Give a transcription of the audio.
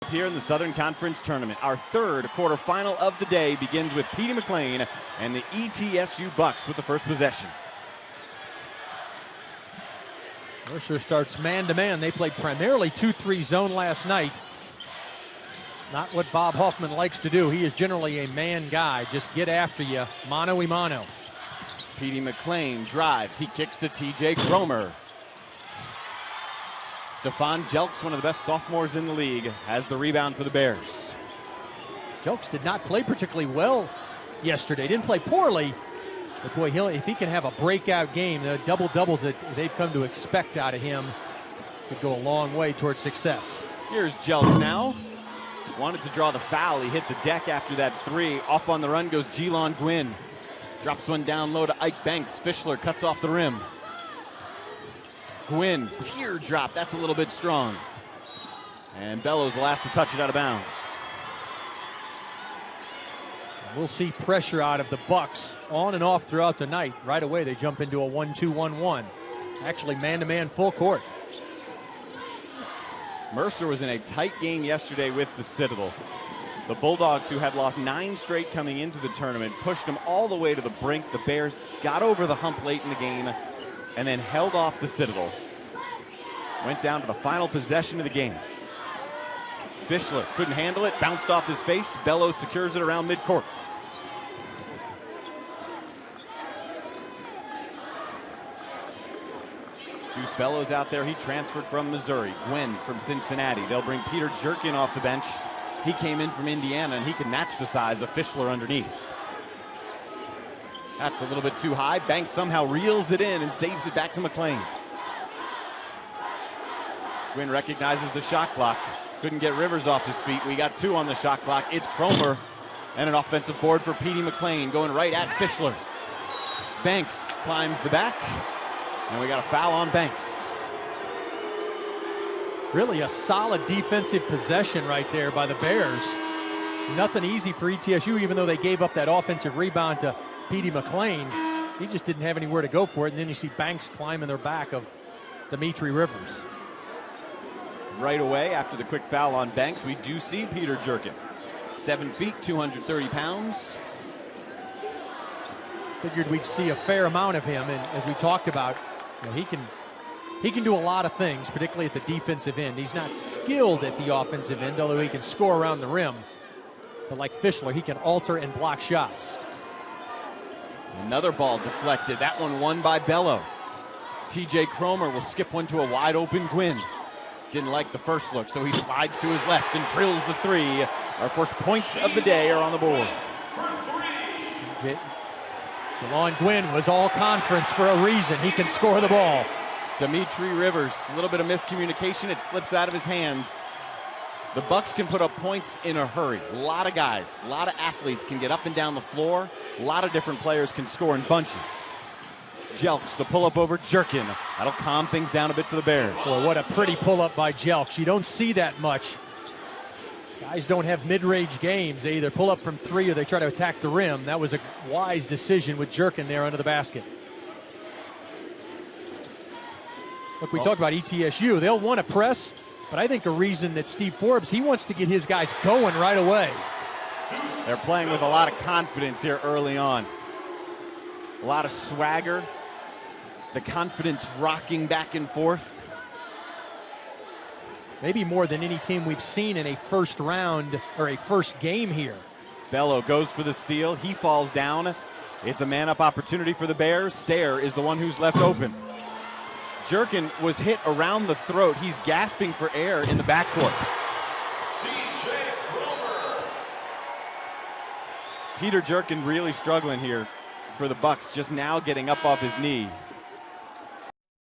here in the Southern Conference Tournament. Our third quarterfinal of the day begins with Petey McLean and the ETSU Bucks with the first possession. Mercer starts man-to-man. They played primarily 2-3 zone last night. Not what Bob Hoffman likes to do. He is generally a man guy. Just get after you, mano-a-mano. Petey McLean drives. He kicks to TJ Cromer. Stefan Jelks, one of the best sophomores in the league, has the rebound for the Bears. Jelks did not play particularly well yesterday. Didn't play poorly. But boy, if he can have a breakout game, the double-doubles that they've come to expect out of him could go a long way towards success. Here's Jelks now. Wanted to draw the foul. He hit the deck after that three. Off on the run goes Jelon Gwynn. Drops one down low to Ike Banks. Fischler cuts off the rim. Gwynn, teardrop. That's a little bit strong. And Bellows the last to touch it out of bounds. We'll see pressure out of the Bucks on and off throughout the night. Right away, they jump into a 1-2-1-1. Actually, man-to-man full court. Mercer was in a tight game yesterday with the Citadel. The Bulldogs, who had lost 9 straight coming into the tournament, pushed them all the way to the brink. The Bears got over the hump late in the game and then held off the Citadel. Went down to the final possession of the game. Fischler couldn't handle it, bounced off his face. Bellows secures it around midcourt. Deuce Bellows out there. He transferred from Missouri. Gwynn from Cincinnati. They'll bring Peter Jerkin off the bench. He came in from Indiana, and he can match the size of Fischler underneath. That's a little bit too high. Banks somehow reels it in and saves it back to McLean. Gwynn recognizes the shot clock. Couldn't get Rivers off his feet. We got 2 on the shot clock. It's Cromer and an offensive board for Petey McLean going right at Fischler. Banks climbs the back, and we got a foul on Banks. Really a solid defensive possession right there by the Bears. Nothing easy for ETSU, even though they gave up that offensive rebound to Petey McLean. He just didn't have anywhere to go for it, and then you see Banks climbing their back of Dimitri Rivers. Right away, after the quick foul on Banks, we do see Peter Jerkin. 7 feet, 230 pounds. Figured we'd see a fair amount of him, and as we talked about, you know, he can do a lot of things, particularly at the defensive end. He's not skilled at the offensive end, although he can score around the rim. But like Fischler, he can alter and block shots. Another ball deflected. That one won by Bello. TJ Cromer will skip one to a wide open Gwynn. Didn't like the first look, so he slides to his left and drills the 3. Our first points of the day are on the board. Jelon Gwynn was all conference for a reason. He can score the ball. Dimitri Rivers, a little bit of miscommunication. It slips out of his hands. The Bucks can put up points in a hurry. A lot of guys, a lot of athletes can get up and down the floor. A lot of different players can score in bunches. Jelks, the pull-up over Jerkin. That'll calm things down a bit for the Bears. Boy, what a pretty pull-up by Jelks. You don't see that much. Guys don't have mid-range games. They either pull up from 3 or they try to attack the rim. That was a wise decision with Jerkin there under the basket. Look, we talked about ETSU. They'll want to press, but I think a reason that Steve Forbes, he wants to get his guys going right away. They're playing with a lot of confidence here early on. A lot of swagger. The confidence rocking back and forth. Maybe more than any team we've seen in a first round or a first game here. Bello goes for the steal. He falls down. It's a man-up opportunity for the Bears. Stair is the one who's left open. Jerkin was hit around the throat. He's gasping for air in the backcourt. Peter Jerkin really struggling here for the Bucks, just now getting up off his knee.